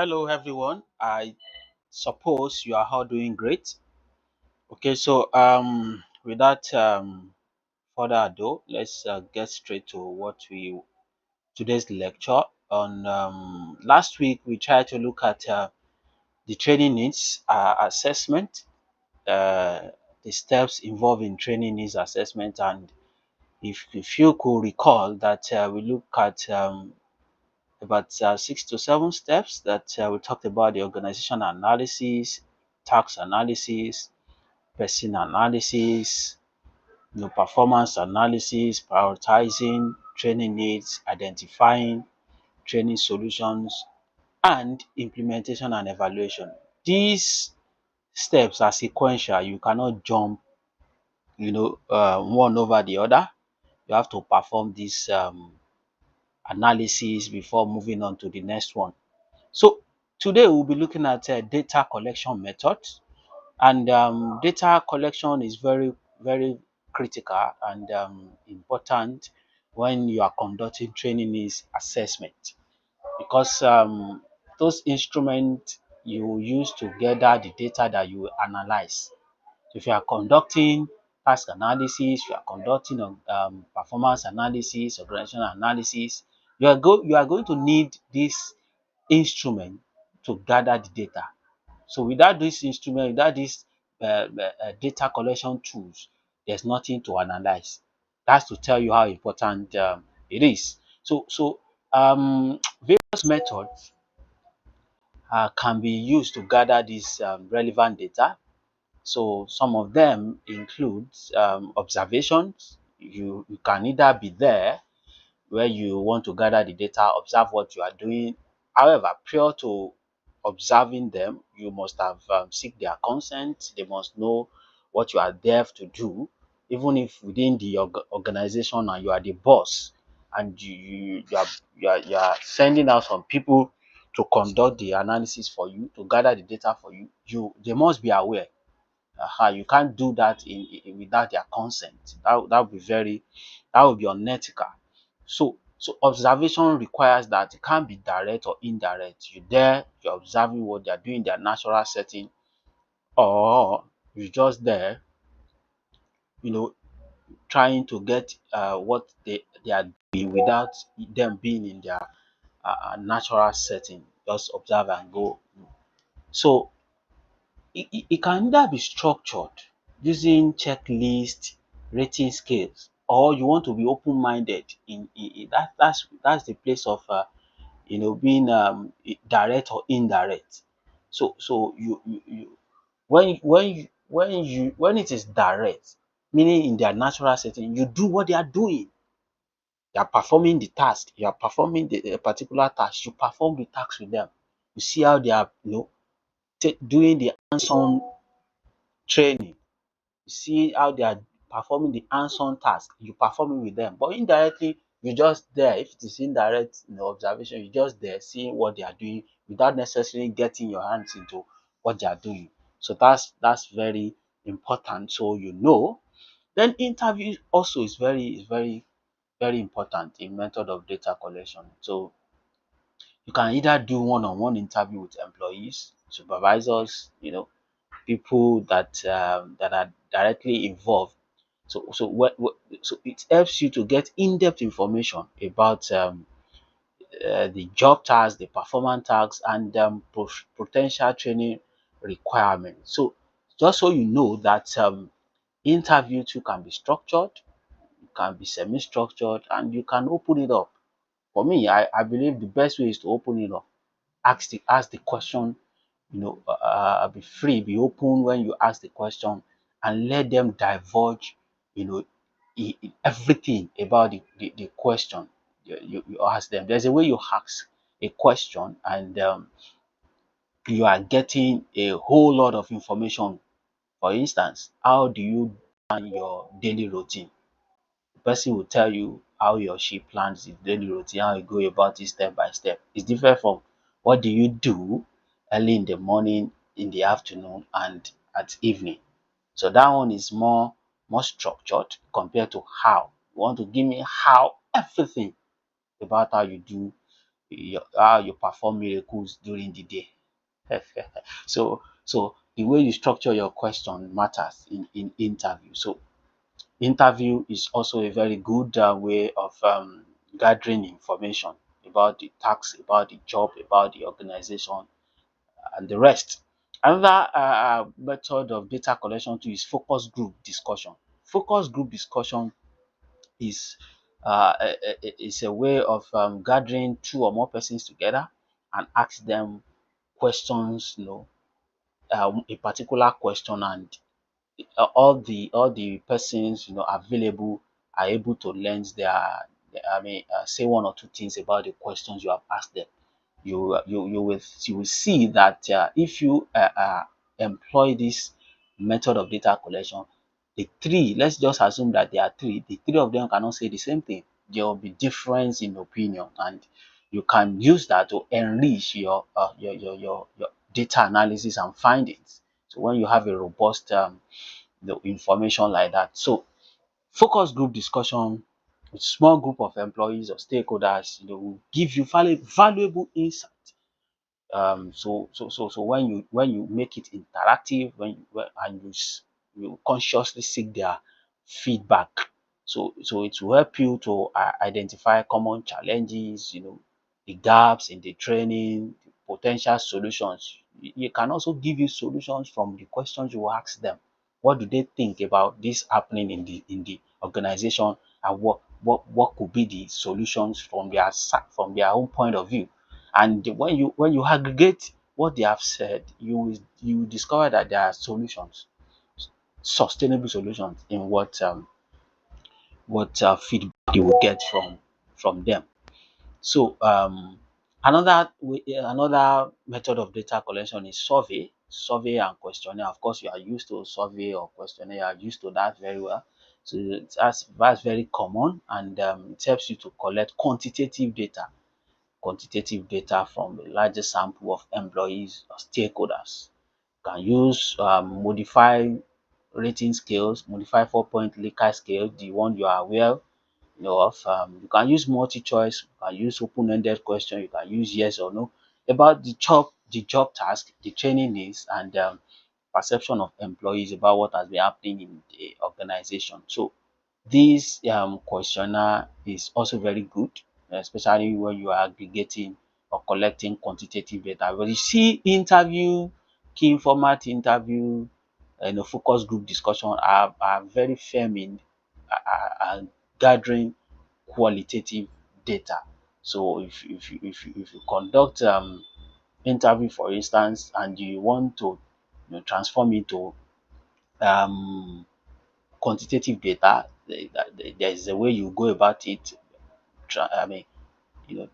Hello, everyone. I suppose you are all doing great. Okay, so without further ado, let's get straight to what we today's lecture. On last week, we tried to look at the training needs assessment, the steps involved in training needs assessment, and if you could recall that we look at about 6 to 7 steps that we talked about: the organization analysis, task analysis, person analysis, performance analysis, prioritizing, training needs, identifying training solutions, and implementation and evaluation. These steps are sequential. You cannot jump, one over the other. You have to perform this analysis before moving on to the next one. So today we'll be looking at data collection methods, and data collection is very critical and important when you are conducting training needs assessment, because those instruments you use to gather the data that you analyze. So if you are conducting task analysis, you are conducting performance analysis, organizational analysis, you are going to need this instrument to gather the data. So without this instrument, without this data collection tools, there's nothing to analyze. That's to tell you how important it is. So various methods can be used to gather this relevant data. So some of them include observations. You can either be there where you want to gather the data, observe what you are doing. However, prior to observing them, you must have seek their consent. They must know what you are there to do, even if within the organization and you are the boss, and you are sending out some people to conduct the analysis for you, to gather the data for you. They must be aware. You can't do that without their consent. That would be unethical. So observation requires that it can't be direct or indirect. You're observing what they're doing in their natural setting, or you're just there, you know, trying to get what they are doing without them being in their natural setting. Just observe and go. So it can either be structured using checklist, rating scales, or you want to be open-minded in that. That's the place of being direct or indirect. So you when it is direct, meaning in their natural setting, you do what they are doing. You are performing the task. You are performing the particular task. You perform the task with them. You see how they are, doing the hands-on training. You see how they are performing the hands-on task. You perform it with them. But indirectly, you're just there. If it is indirect, observation, you're just there seeing what they are doing without necessarily getting your hands into what they are doing. So that's very important. So then interview also is very important in method of data collection. So you can either do one-on-one interview with employees, supervisors, people that are directly involved. So it helps you to get in-depth information about the job tasks, the performance tasks, and potential training requirements. So just so you know that interview too can be structured, it can be semi-structured, and you can open it up. For me, I believe the best way is to open it up. Ask the question, be free, be open when you ask the question, and let them divulge, you know, everything about the question you ask them. There's a way you ask a question, and you are getting a whole lot of information. For instance, how do you plan your daily routine? The person will tell you how he or she plans his daily routine, how you go about it step by step. It's different from what do you do early in the morning, in the afternoon, and at evening. So that one is more structured compared to how. You want to give me how everything about how you do how you perform miracles during the day. So the way you structure your question matters in interview. So interview is also a very good way of gathering information about the task, about the job, about the organization, and the rest. Another method of data collection too is focus group discussion. Focus group discussion is is a way of gathering two or more persons together and ask them questions, a particular question, and all the persons available are able to lend say one or two things about the questions you have asked them. You will see that if you employ this method of data collection, the three, let's just assume that there are three, the three of them cannot say the same thing. There will be difference in opinion, and you can use that to enrich your data analysis and findings. So when you have a robust the information like that. So focus group discussion with small group of employees or stakeholders, will give you valuable insight. So when you make it interactive, and you consciously seek their feedback, so it will help you to identify common challenges, the gaps in the training, the potential solutions. It can also give you solutions from the questions you ask them. What do they think about this happening in the organization, and what could be the solutions from their own point of view? And when you aggregate what they have said, you will discover that there are solutions, sustainable solutions in what feedback you will get from them. So another method of data collection is survey and questionnaire. Of course, you are used to survey or questionnaire. You are used to that very well. So that's very common, and it helps you to collect quantitative data from a larger sample of employees or stakeholders. You can use modify rating scales, modify 4-point Likert scale, the one you are aware of. You can use multi-choice, you can use open-ended question, you can use yes or no about the job task, the training needs, and perception of employees about what has been happening in the organization. So this questionnaire is also very good, especially when you are aggregating or collecting quantitative data. But you see, key format interview, focus group discussion are very firm in gathering qualitative data. So if you conduct interview, for instance, and you want to transform it to um, quantitative data, there is a way you go about it. I mean,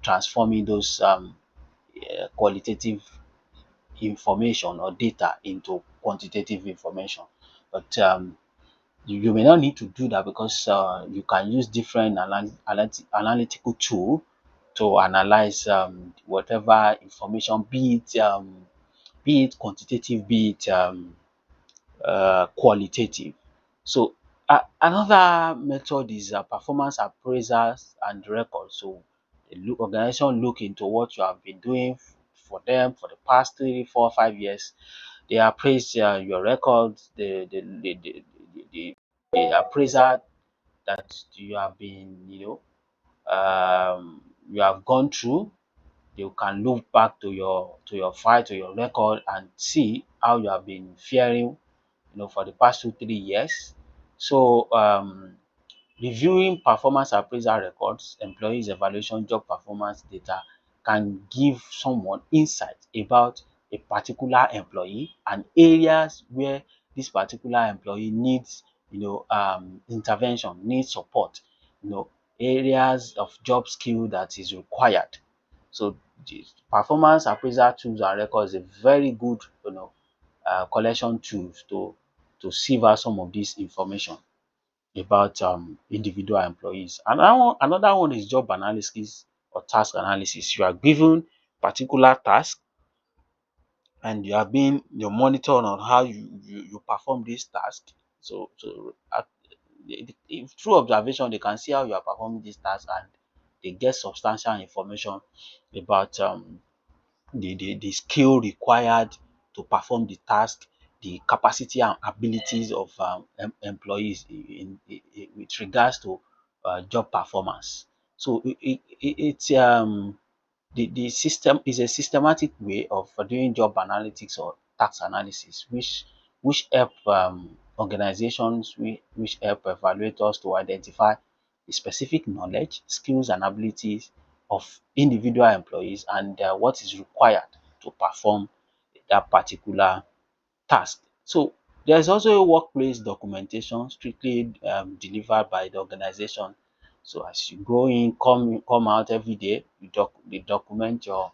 transforming those qualitative information or data into quantitative information. But you may not need to do that, because you can use different analytical tool to analyze whatever information, be it quantitative, be it qualitative. So another method is performance appraisals and records. So the organization look into what you have been doing for them for the past 3, 4, 5 years. They appraise your records, the appraiser that you have gone through. You can look back to your file, to your record, and see how you have been faring, for the past 2, 3 years. So reviewing performance appraisal records, employees evaluation, job performance data can give someone insight about a particular employee and areas where this particular employee needs, intervention, needs support, you know, areas of job skill that is required. So the performance appraisal tools and records is a very good, collection tools to sieve out some of this information about individual employees. Another one is job analysis or task analysis. You are given particular task, and you are being monitored on how you perform this task. So through observation, they can see how you are performing this task, and they get substantial information about the skill required to perform the task, the capacity and abilities of employees with regards to job performance. So it's the system is a systematic way of doing job analytics or tax analysis, which help organizations, which help evaluators to identify the specific knowledge, skills, and abilities of individual employees and what is required to perform that particular task. So there's also a workplace documentation strictly delivered by the organization. So as you go in, come out every day, you document your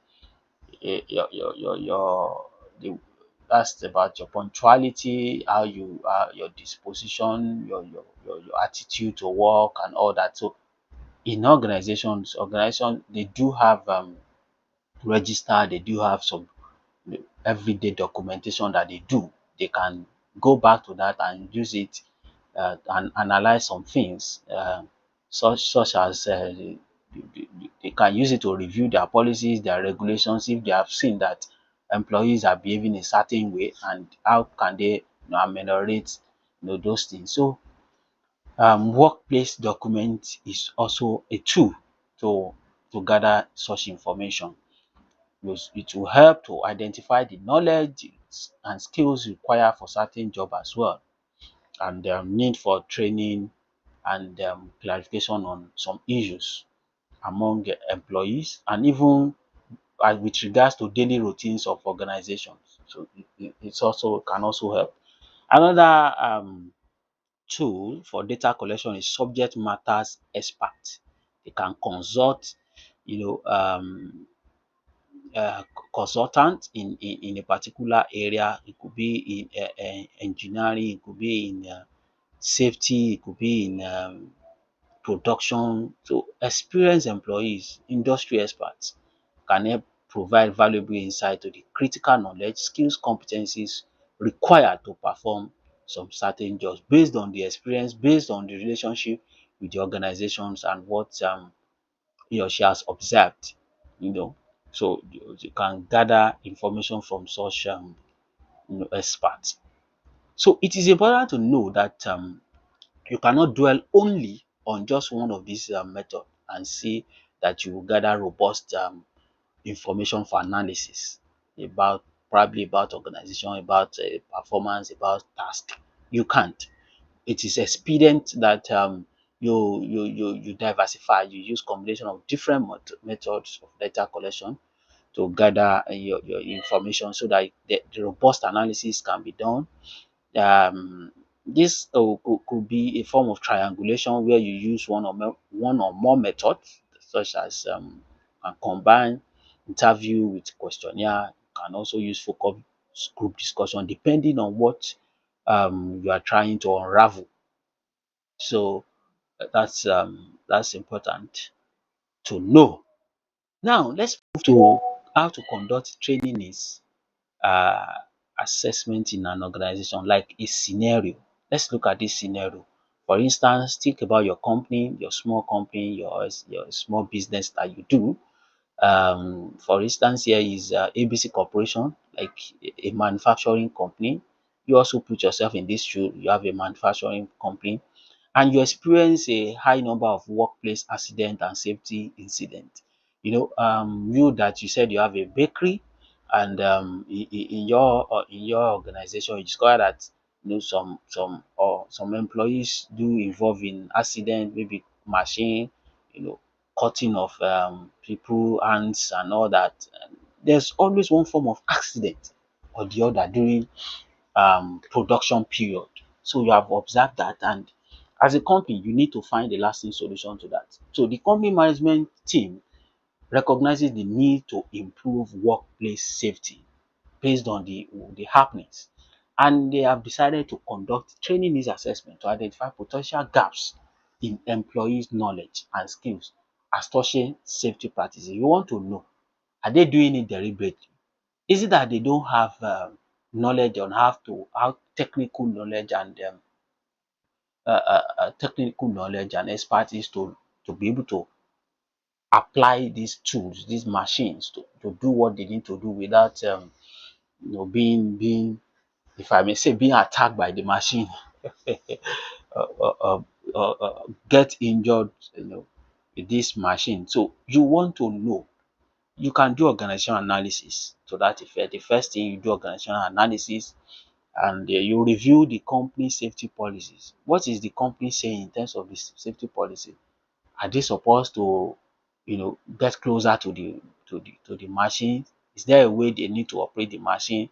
the that's about your punctuality, how you your disposition, your attitude to work and all that. So in organization they do have register, they do have some everyday documentation that they do. They can go back to that and use it and analyze some things, such as they can use it to review their policies, their regulations, if they have seen that employees are behaving a certain way, and how can they ameliorate those things. So workplace document is also a tool to gather such information. It will help to identify the knowledge and skills required for certain job as well, and need for training and clarification on some issues among employees, and even with regards to daily routines of organizations. So it's also can also help. Another tool for data collection is subject matters expert. They can consult, you know, consultant in a particular area. It could be in engineering, it could be in safety, it could be in production. So experienced employees, industry experts can help provide valuable insight to the critical knowledge, skills, competencies required to perform some certain jobs based on the experience, based on the relationship with the organizations and what he or she has observed, you know. So you can gather information from such experts. So it is important to know that you cannot dwell only on just one of these methods and see that you will gather robust information for analysis about probably about organization, about performance, about task. You can't. It is expedient that you diversify. You use combination of different methods of data collection to gather your information so that the robust analysis can be done. This could be a form of triangulation where you use one or more methods, such as combine interview with questionnaire. You can also use focus group discussion depending on what you are trying to unravel. So that's important to know. Now let's move to how to conduct training is uh, assessment in an organization, like a scenario. Let's look at this scenario. For instance, think about your company, your small company, your small business that you do. For instance, here is ABC Corporation, like a manufacturing company. You also put yourself in this shoe. You have a manufacturing company and you experience a high number of workplace accident and safety incident. You that you said you have a bakery, and in your organization, you discover that some employees do involve in accident, maybe machine, cutting of people hands and all that. There's always one form of accident or the other during production period. So you have observed that, and as a company, you need to find a lasting solution to that. So the company management team recognizes the need to improve workplace safety based on the happenings, and they have decided to conduct training needs assessment to identify potential gaps in employees' knowledge and skills as touching safety practices. You want to know, are they doing it deliberately? Is it that they don't have knowledge on how technical knowledge and technical knowledge and expertise to be able to apply these tools, these machines to do what they need to do without being, if I may say, being attacked by the machine, uh, uh, uh, get injured, with this machine. So you want to know. You can do organizational analysis to that effect. The first thing you do organizational analysis, and you review the company safety policies. What is the company saying in terms of the safety policy? Are they supposed to, get closer to the machine? Is there a way they need to operate the machine?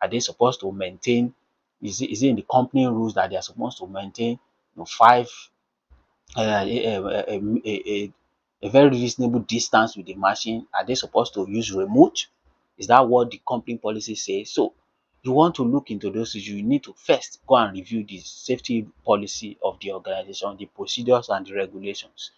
Are they supposed to maintain? Is it in the company rules that they are supposed to maintain, five a very reasonable distance with the machine? Are they supposed to use remote? Is that what the company policy says? So you want to look into those issues. You need to first go and review the safety policy of the organization, the procedures and the regulations.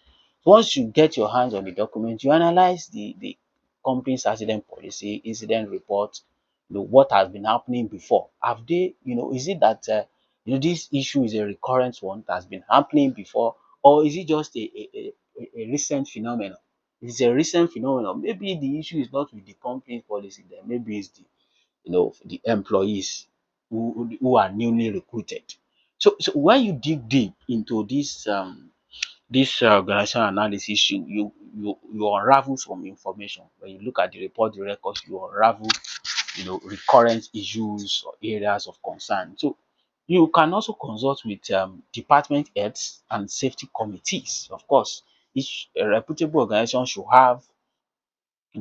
Once you get your hands on the document, you analyze the company's accident policy, incident report, what has been happening before. Have they, is it that this issue is a recurrent one that has been happening before, or is it just a recent phenomenon? If it's a recent phenomenon, maybe the issue is not with the company's policy, then maybe it's the employees who are newly recruited. So when you dig deep into this organizational analysis, you unravel some information. When you look at the report, the records, you unravel recurrent issues or areas of concern. So you can also consult with department heads and safety committees. Of course, each reputable organization should have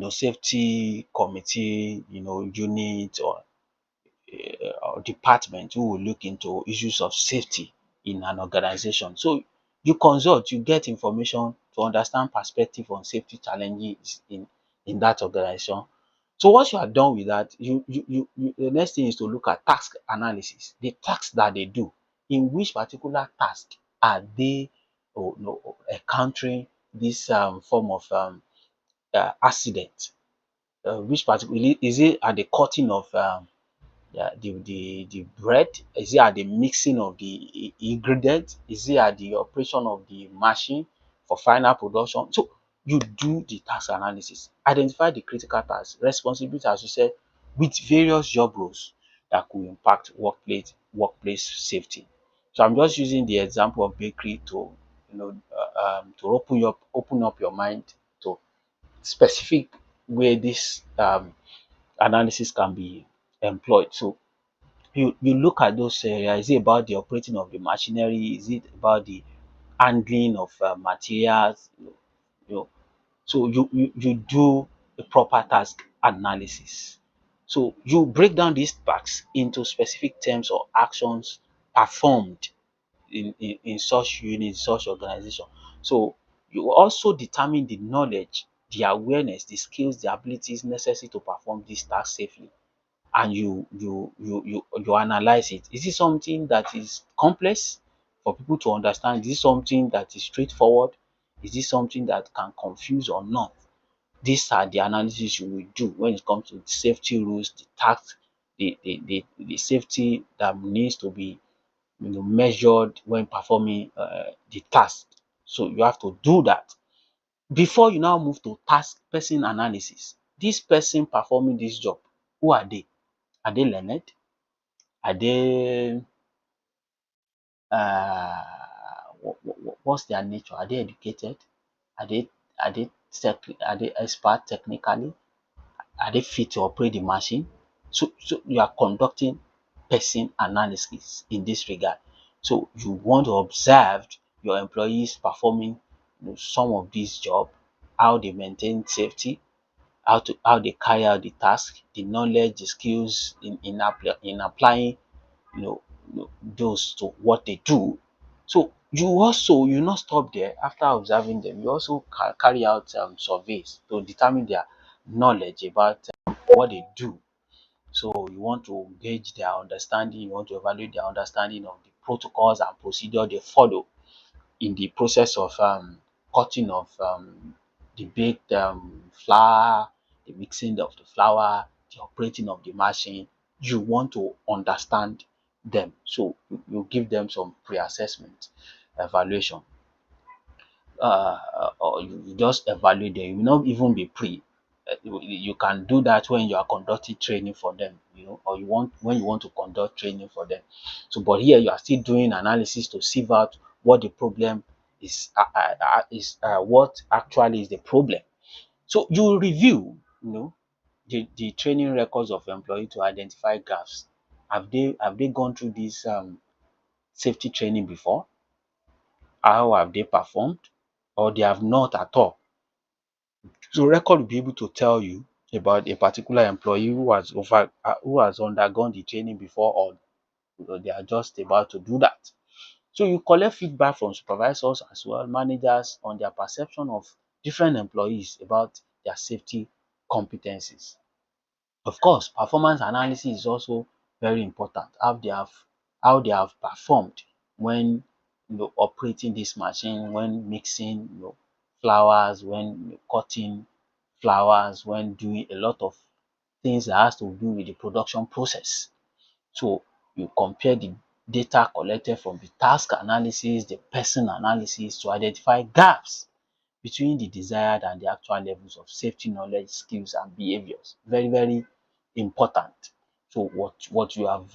safety committee, unit or department who will look into issues of safety in an organization. So you consult, you get information to understand perspective on safety challenges in that organization. So once you are done with that, the next thing is to look at task analysis. The tasks that they do, in which particular task are they encountering this form of accident? Which particular, is it at the cutting of the bread? Is it at the mixing of the ingredients? Is it at the operation of the machine for final production? So you do the task analysis, identify the critical tasks, responsibility, as you said, with various job roles that could impact workplace safety. So I'm just using the example of bakery to to open up your mind to specific where this analysis can be employed. So you look at those areas. Is it about the operating of the machinery? Is it about the handling of materials? You know, so you do a proper task analysis. So you break down these tasks into specific terms or actions performed in such unit, such organization. So you also determine the knowledge, the awareness, the skills, the abilities necessary to perform this task safely, and you analyze it. Is it something that is complex for people to understand? Is it something that is straightforward? Is this something that can confuse or not? These are the analysis you will do when it comes to safety rules, the task, the safety that needs to be measured when performing the task. So you have to do that before you now move to task person analysis. This person performing this job, who are they? Are they learned? Are they what's their nature? Are they educated? Are they are they expert technically? Are they fit to operate the machine? So you are conducting person analysis in this regard. So you want to observe your employees performing some of these jobs, how they maintain safety, how they carry out the task, the knowledge, the skills in applying those to what they do. So you not stop there. After observing them, you also carry out surveys to determine their knowledge about what they do. So you want to gauge their understanding, you want to evaluate their understanding of the protocols and procedure they follow in the process of cutting of the baked flour, the mixing of the flour, the operating of the machine. You want to understand them. So you give them some pre-assessment evaluation. or you just evaluate them. You will not even be pre. You can do that when you are conducting training for them, or you want when you want to conduct training for them. So, but here you are still doing analysis to sieve out what the problem is, what actually is the problem. So you review, the training records of employee to identify gaps. Have they gone through this safety training before? How have they performed? Or they have not at all? So record will be able to tell you about a particular employee who has undergone the training before, or they are just about to do that. So you collect feedback from supervisors as well, managers, on their perception of different employees about their safety competencies. Of course, performance analysis is also very important. How they have performed when operating this machine, when mixing flowers, when cutting flowers, when doing a lot of things that has to do with the production process. So you compare the data collected from the task analysis, the person analysis, to identify gaps between the desired and the actual levels of safety knowledge, skills, and behaviors. Very, very important. So what you have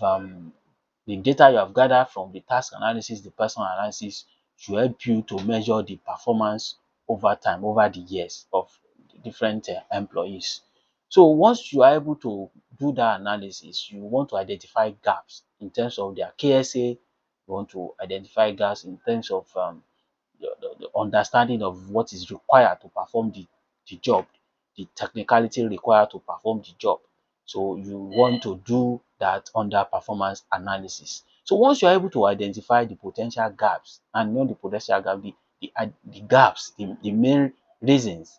the data you have gathered from the task analysis, the person analysis, should help you to measure the performance over time, over the years of the different employees. So once you are able to do that analysis, you want to identify gaps in terms of their KSA, you want to identify gaps in terms of the understanding of what is required to perform the job, the technicality required to perform the job. So you want to do that under performance analysis. So once you're able to identify the potential gaps, and not the potential gap, the gaps, the main reasons,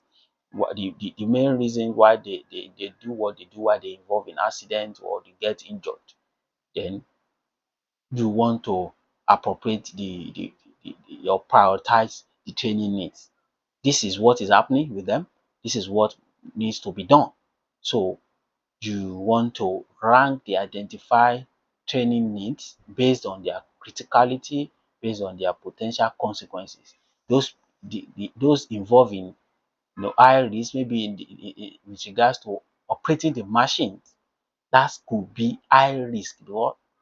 the main reason why they do what they do, why they involve in accident or they get injured, then you want to appropriate or prioritize the training needs. This is what is happening with them. This is what needs to be done. So you want to rank the identified training needs based on their criticality, based on their potential consequences. Those involving high risk, maybe with regards to operating the machine, that could be high risk,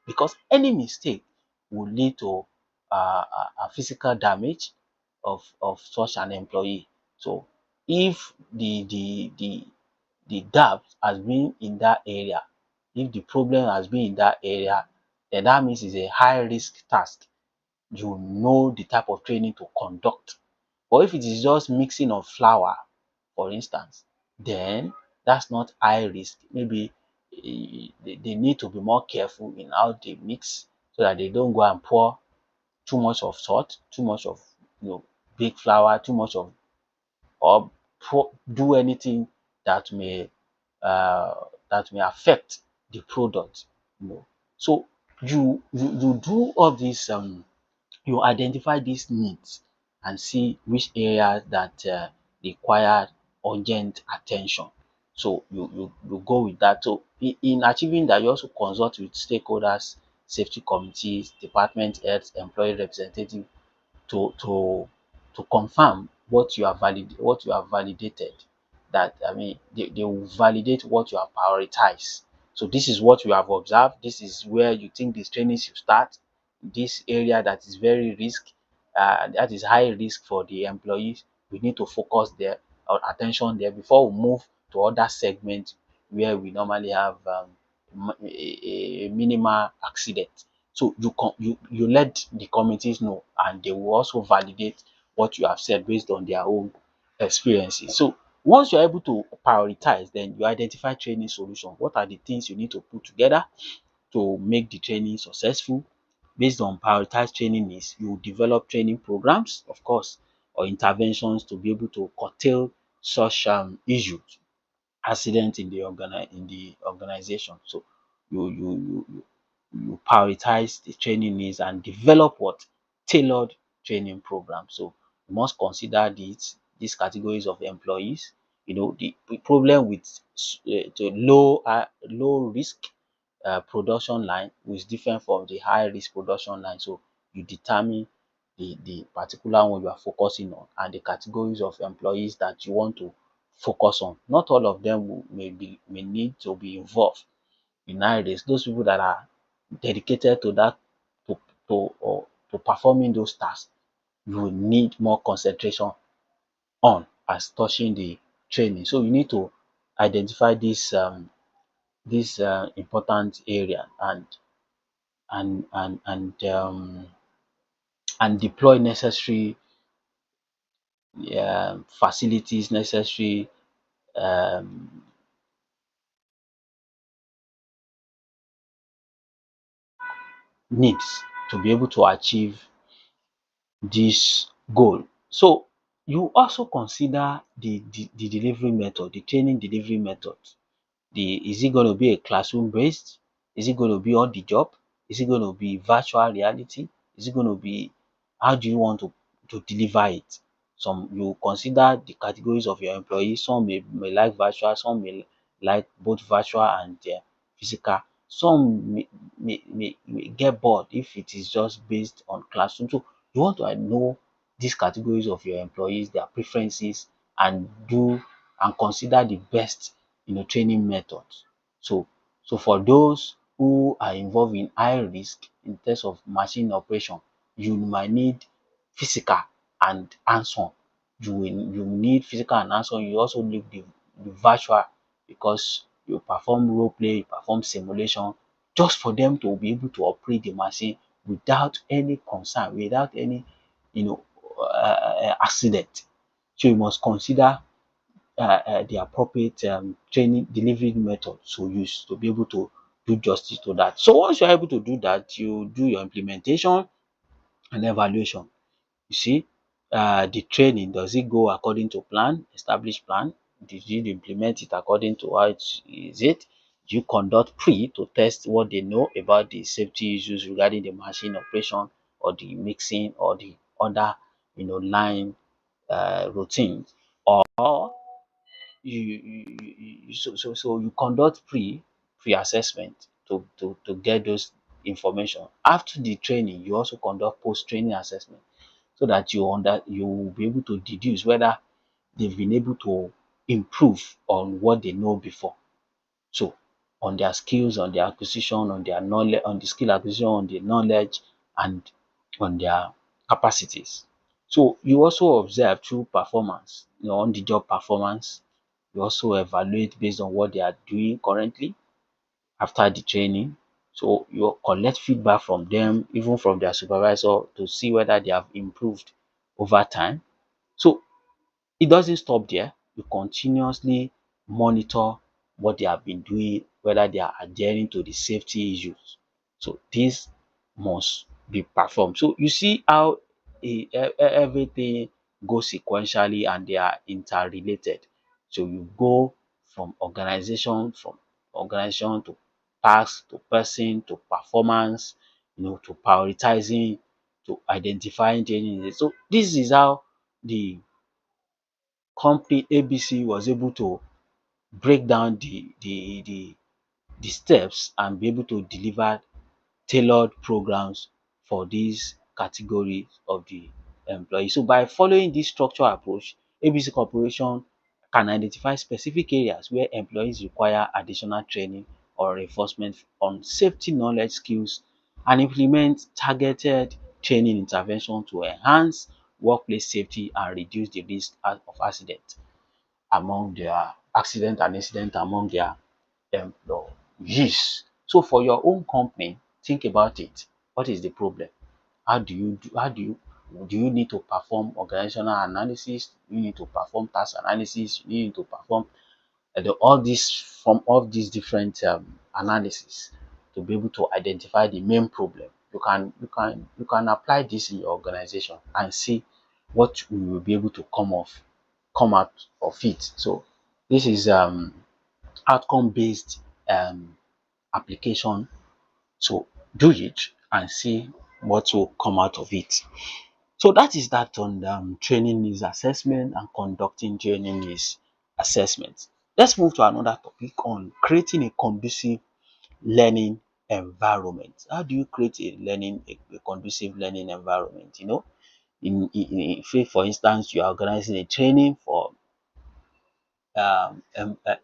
because any mistake will lead to a physical damage of such an employee. So if the gap has been in that area, if the problem has been in that area, then that means it's a high risk task. You know the type of training to conduct. But if it is just mixing of flour, for instance, then that's not high risk. Maybe they need to be more careful in how they mix, so that they don't go and pour too much of salt, too much of big flour, too much of, or do anything that may uh, affect the product. So you do all this, you identify these needs and see which areas that require urgent attention. So you go with that. So in achieving that, you also consult with stakeholders, safety committees, department heads, employee representative, to confirm what you have validated. That, I mean, they will validate what you have prioritized. So this is what you have observed. This is where you think this training should start. This area that is very risk, that is high risk for the employees. We need to focus there, our attention there, before we move to other segments where we normally have a minimal accident. So you let the committees know, and they will also validate what you have said based on their own experiences. So once you're able to prioritize, then you identify training solutions. What are the things you need to put together to make the training successful? Based on prioritized training needs, you develop training programs, of course, or interventions to be able to curtail such issues, accident in the organization. So you prioritize the training needs and develop what tailored training program. So you must consider these categories of employees. The problem with the low risk production line is different from the high risk production line. So you determine the particular one you are focusing on and the categories of employees that you want to focus on. Not all of them may need to be involved in nowadays. Those people that are dedicated to that to to performing those tasks, you will need more concentration on as touching the training. So you need to identify this important area and and deploy necessary facilities, necessary um, needs to be able to achieve this goal. So you also consider the delivery method, the training delivery method. Is it going to be a classroom based? Is it going to be on the job? Is it going to be virtual reality? Is it going to be, how do you want to deliver it? Some you consider the categories of your employees. Some may like virtual, some may like both virtual and physical. Some may get bored if it is just based on classroom. So you want to know these categories of your employees, their preferences, and do and consider the best training methods. So for those who are involved in high risk in terms of machine operation, you might need physical and hands-on. You need physical and hands-on. You also need the virtual, because you perform role play, you perform simulation, just for them to be able to operate the machine without any concern, without any you know accident. So you must consider the appropriate training delivery method to use to be able to do justice to that. So once you're able to do that, you do your implementation and evaluation. You see, the training, does it go according to plan, established plan? Did you implement it according to how it is it? Do you conduct pre to test what they know about the safety issues regarding the machine operation or the mixing or the other line routines? Or you conduct pre-assessment to get those information. After the training, you also conduct post-training assessment so that you will be able to deduce whether they've been able to improve on what they know before. So on their skills, on their acquisition, on their knowledge, on the skill acquisition, on the knowledge, and on their capacities. So you also observe through performance, on the job performance. You also evaluate based on what they are doing currently after the training. So you collect feedback from them, even from their supervisor, to see whether they have improved over time. So it doesn't stop there. You continuously monitor what they have been doing, whether they are adhering to the safety issues. So this must be performed. So you see how everything goes sequentially and they are interrelated. So you go from organization to task to person to performance, to prioritizing, to identifying changes. So this is how the company ABC was able to break down the steps and be able to deliver tailored programs for these categories of the employees. So by following this structural approach, ABC Corporation can identify specific areas where employees require additional training or reinforcement on safety knowledge skills and implement targeted training intervention to enhance workplace safety and reduce the risk of accident and incident among their employees. So for your own company, think about it. What is the problem? How do you need to perform organizational analysis? You need to perform task analysis. You need to perform all these different analysis to be able to identify the main problem. You can apply this in your organization and see what we will be able to come out of it. So this is outcome based application. So do it and see what will come out of it. So that is that on training needs assessment and conducting training needs assessment. Let's move to another topic on creating a conducive learning environment. How do you create a conducive learning environment? If, for instance, you are organizing a training for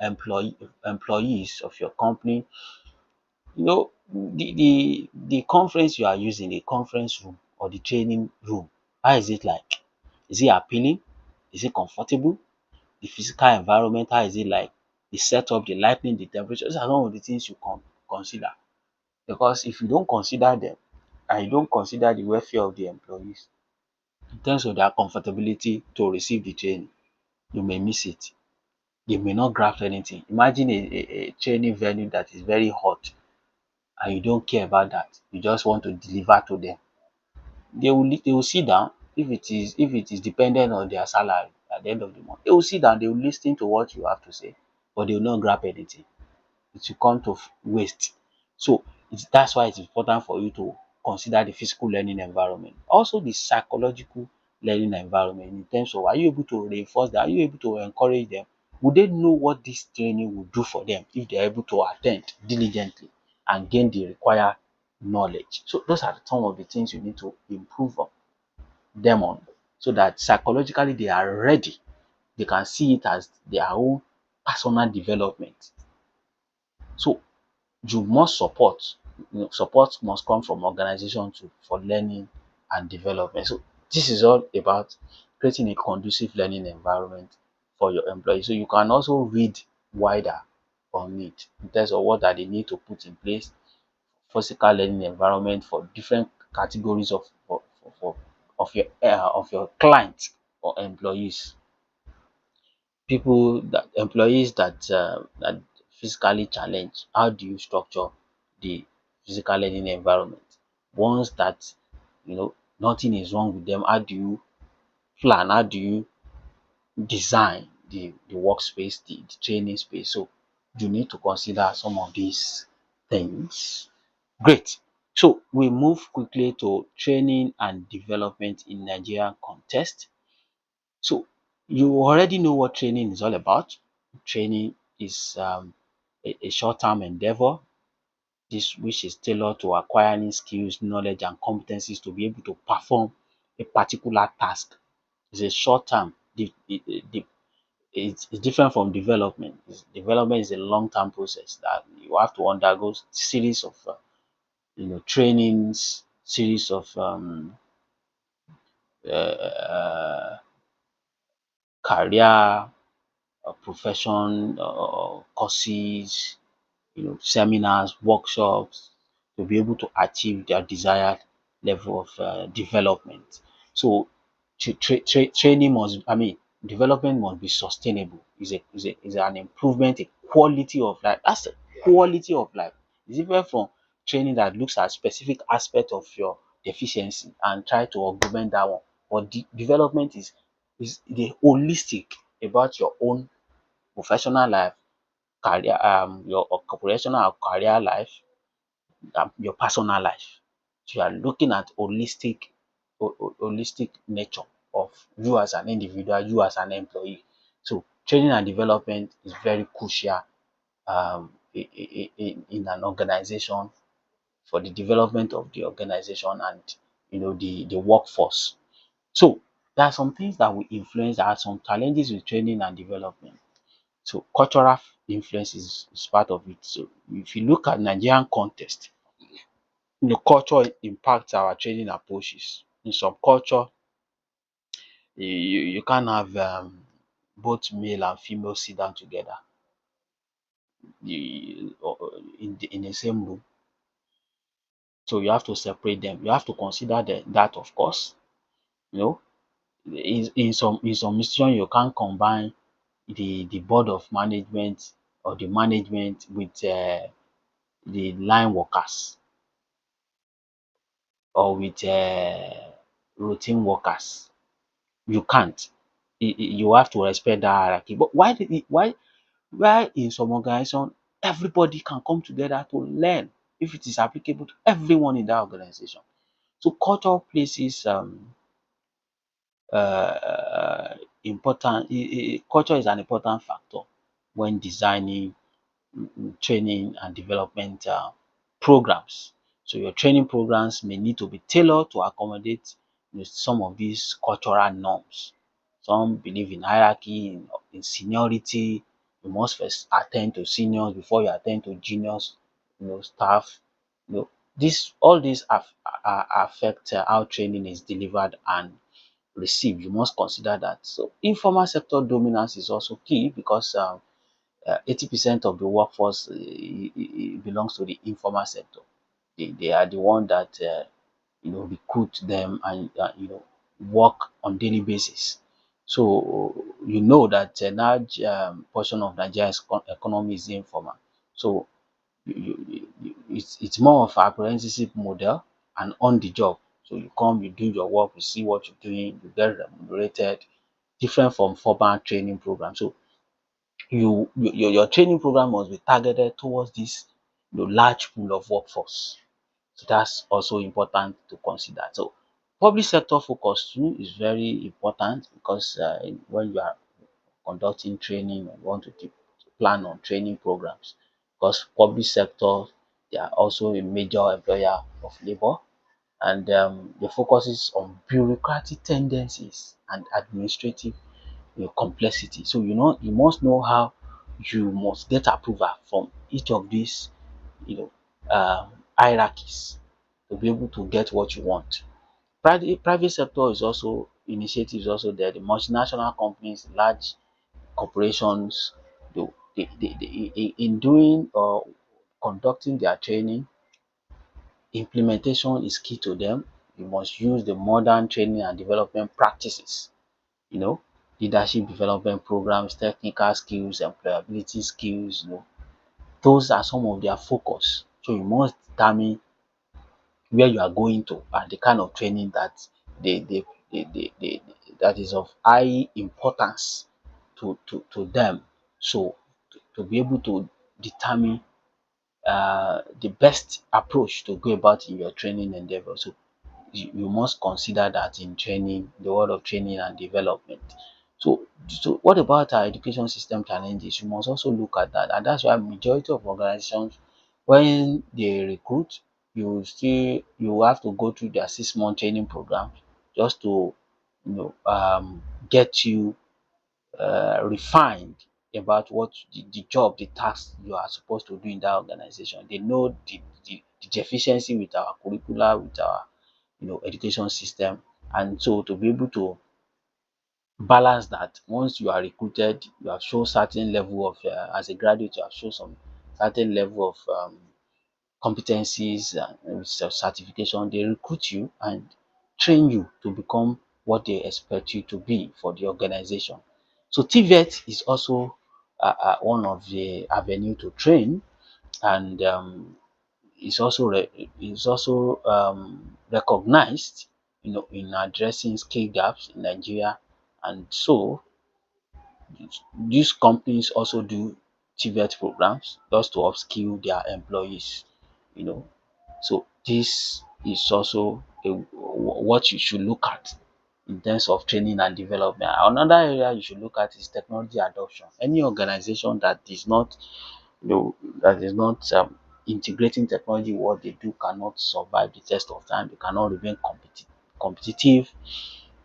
employees of your company, the conference you are using, the conference room or the training room, how is it like? Is it appealing? Is it comfortable? The physical environment, how is it like? The setup, the lighting, the temperature, these are some of the things you consider. Because if you don't consider them and you don't consider the welfare of the employees in terms of their comfortability to receive the training, you may miss it. They may not grasp anything. Imagine a training venue that is very hot and you don't care about that. You just want to deliver to them. They will sit down. If it is dependent on their salary at the end of the month, they will sit down, they will listen to what you have to say, but they will not grab anything. It will come to waste. So that's why it's important for you to consider the physical learning environment. Also the psychological learning environment, in terms of, are you able to reinforce that? Are you able to encourage them? Would they know what this training will do for them if they are able to attend diligently and gain the required knowledge? So those are some of the things you need to improve on them on, so that psychologically they are ready. They can see it as their own personal development. So you must support. Support must come from organization for learning and development. So this is all about creating a conducive learning environment for your employees. So you can also read wider on it in terms of what are they need to put in place. Physical learning environment for different categories of your clients or employees. Employees that physically challenged, how do you structure the physical learning environment? Ones that nothing is wrong with them, how do you plan, how do you design the workspace, the training space? So you need to consider some of these things. Great. So we move quickly to training and development in Nigerian context. So you already know what training is all about. Training is a short-term endeavor, this which is tailored to acquiring skills, knowledge, and competencies to be able to perform a particular task. It's a short-term. It's different from development. Development is a long-term process that you have to undergo series of trainings, series of uh, career profession courses, seminars, workshops to be able to achieve their desired level of development. So training must, I mean, development must be sustainable. Is an improvement in quality of life. That's the quality of life. It's different from training that looks at specific aspect of your deficiency and try to augment that one. But development is the holistic about your own professional life, career, your occupational or career life, your personal life. So you are looking at holistic nature of you as an individual, you as an employee. So training and development is very crucial in an organization for the development of the organization and the workforce. So there are some things that will influence. There are some challenges with training and development. So cultural influence is part of it. So if you look at Nigerian context, culture impacts our training approaches. In some culture, you can't have both male and female sit down together in the same room. So you have to separate them. You have to consider that, of course. You know, in some institution you can't combine the board of management or the management with the line workers or with routine workers. You can't. You have to respect that hierarchy. But why in some organization everybody can come together to learn if it is applicable to everyone in that organization? So culture places important. Culture is an important factor when designing training and development programs. So your training programs may need to be tailored to accommodate some of these cultural norms. Some believe in hierarchy, in seniority. You must first attend to seniors before you attend to juniors, staff. This all these affect how training is delivered and received. You must consider that. So informal sector dominance is also key because 80% of the workforce belongs to the informal sector. They are the one that recruit them and work on daily basis. So you know that a large portion of Nigeria's economy is informal. So it's more of apprenticeship model and on the job. So you come, you do your work, you see what you're doing, you get remunerated, different from formal training program. So your training program must be targeted towards this large pool of workforce. So that's also important to consider. So public sector focus too is very important because when you are conducting training and you want to plan on training programs, because public sector, they are also a major employer of labor, and the focus is on bureaucratic tendencies and administrative complexity. So you must know how you must get approval from each of these you know hierarchies to be able to get what you want. Private sector is also initiatives also there. The multinational companies, large corporations, in doing or conducting their training, implementation is key to them. You must use the modern training and development practices, you know, leadership development programs, technical skills, employability skills, those are some of their focus. So you must determine where you are going to and the kind of training that they that is of high importance to them. So to be able to determine the best approach to go about in your training endeavor. So you must consider that in training, the world of training and development. So what about our education system challenges? You must also look at that, and that's why majority of organizations, when they recruit, you have to go through their 6 month training program just to get you refined about what the job, the task you are supposed to do in that organization. They know the deficiency with our curricula, with our education system, and so to be able to balance that, once you are recruited, you have shown certain level of as a graduate, you have shown some certain level of competencies and certification. They recruit you and train you to become what they expect you to be for the organization. So TVET is also one of the avenue to train, and is also recognized, in addressing skill gaps in Nigeria, and so these companies also do TVET programs just to upskill their employees. You know, so this is also what you should look at in terms of training and development. Another area you should look at is technology adoption. Any organization that is not integrating technology in what they do cannot survive the test of time. They cannot remain competitive.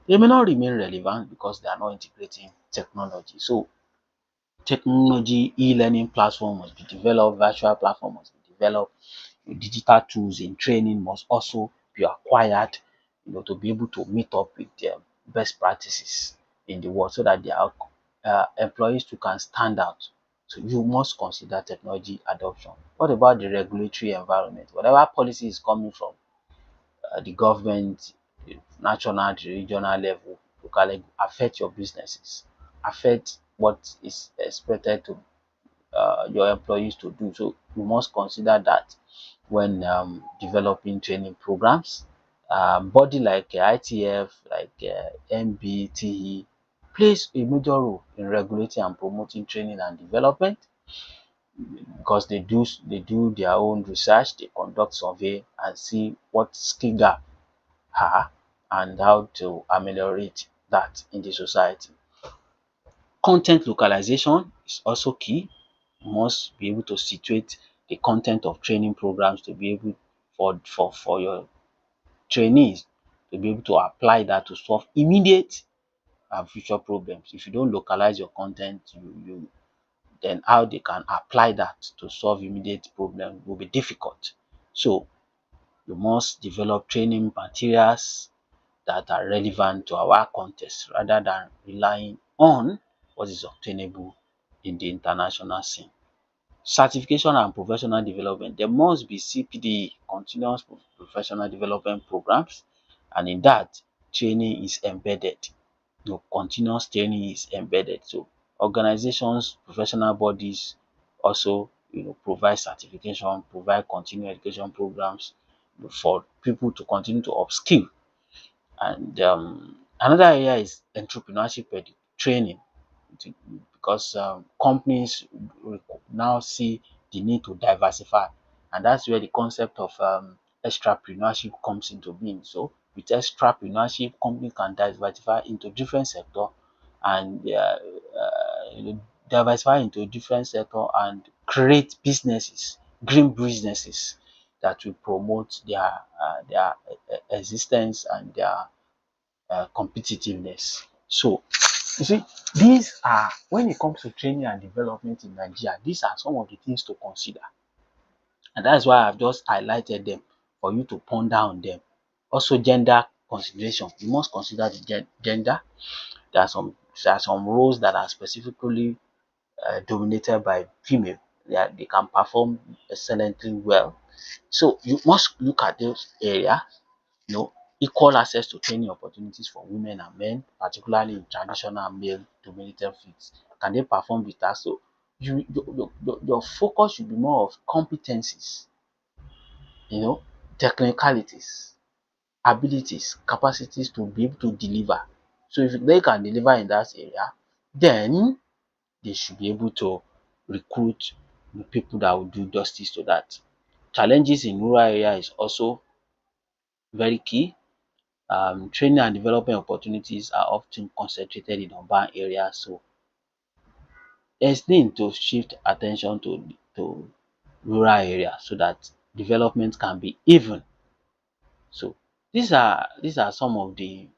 They may not remain relevant because they are not integrating technology. So technology, e-learning platform must be developed, virtual platform must be developed, digital tools in training must also be acquired, to be able to meet up with the best practices in the world so that their employees too can stand out. So you must consider technology adoption. What about the regulatory environment? Whatever policy is coming from the government, the national, the regional level, locally, affect your businesses, affect what is expected to your employees to do. So you must consider that when developing training programs. Body like ITF, like MBTE, plays a major role in regulating and promoting training and development because they do their own research, they conduct survey and see what skill gap are and how to ameliorate that in the society. Content localization is also key. You must be able to situate the content of training programs to be able for your trainees to be able to apply that to solve immediate and future problems. If you don't localize your content, then how they can apply that to solve immediate problem will be difficult. So you must develop training materials that are relevant to our context rather than relying on what is obtainable in the international scene. Certification and professional development. There must be CPD, continuous professional development programs, and in that, training is embedded. Continuous training is embedded. So organizations, professional bodies also provide certification, provide continuing education programs for people to continue to upskill. And another area is entrepreneurship training, because companies now see the need to diversify, and that's where the concept of entrepreneurship comes into being. So with entrepreneurship, companies can diversify into different sector and diversify into different sector and create businesses, green businesses that will promote their existence and their competitiveness. So you see, these are, when it comes to training and development in Nigeria, these are some of the things to consider. And that's why I've just highlighted them for you to ponder on them. Also, gender consideration. You must consider the gender. There are some roles that are specifically dominated by female. They can perform excellently well. So you must look at those areas. you know, Equal access to training opportunities for women and men, particularly in traditional male-dominated fields. Can they perform the task? So your focus should be more of competencies, technicalities, abilities, capacities to be able to deliver. So if they can deliver in that area, then they should be able to recruit the people that will do justice to that. Challenges in rural area is also very key. Training and development opportunities are often concentrated in urban areas, so there's need to shift attention to rural areas so that development can be even. So these are some of the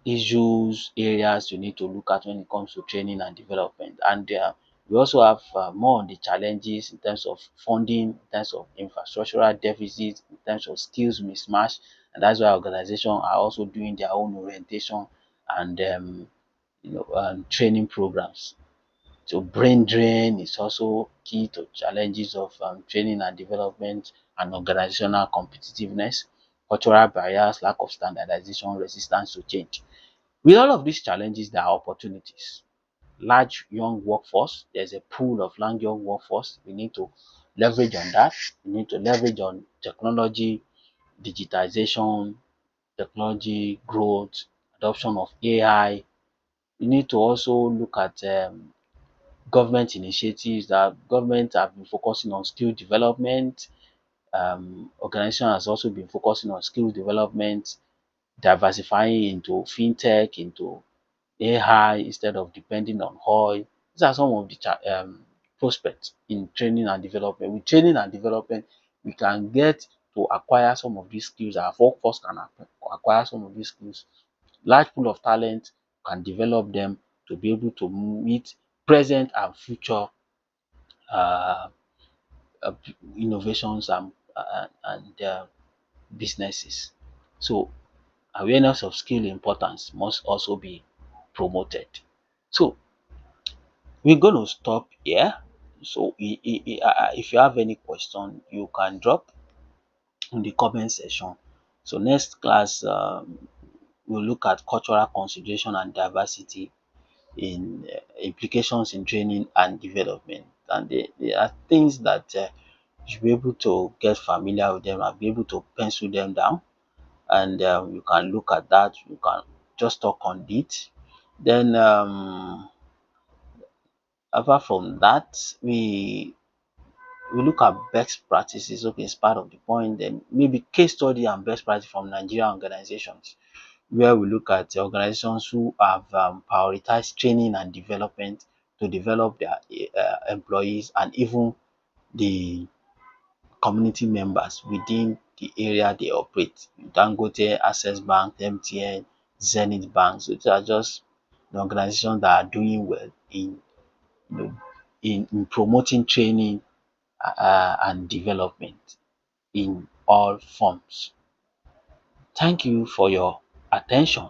issues, areas you need to look at when it comes to training and development. And we also have more on the challenges in terms of funding, in terms of infrastructural deficits, in terms of skills mismatch. And that's why organizations are also doing their own orientation and training programs. So brain drain is also key to challenges of training and development and organizational competitiveness, cultural barriers, lack of standardization, resistance to change. With all of these challenges, there are opportunities. Large young workforce, there's a pool of young workforce. We need to leverage on that. We need to leverage on technology, digitization, technology growth, adoption of AI. We need to also look at government initiatives that government have been focusing on skill development. Organization has also been focusing on skill development, diversifying into fintech, into AI instead of depending on oil. These are some of the prospects in training and development. With training and development, we can get to acquire some of these skills. Our workforce can acquire some of these skills. Large pool of talent can develop them to be able to meet present and future uh, uh, innovations and businesses. So awareness of skill importance must also be promoted. So we're going to stop here. So if you have any question, you can drop in the comment section. So next class, we'll look at cultural consideration and diversity in implications in training and development. And there are things that you should be able to get familiar with them and be able to pencil them down. And you can look at that. You can just talk on it. Then apart from that, we look at best practices. Okay, it's part of the point. Then maybe case study and best practice from Nigerian organizations, where we look at the organizations who have prioritized training and development to develop their employees and even the community members within the area they operate. Dangote, Access Bank, MTN, Zenith Bank. So these are just the organizations that are doing well in, you know, in promoting training and development in all forms. Thank you for your attention.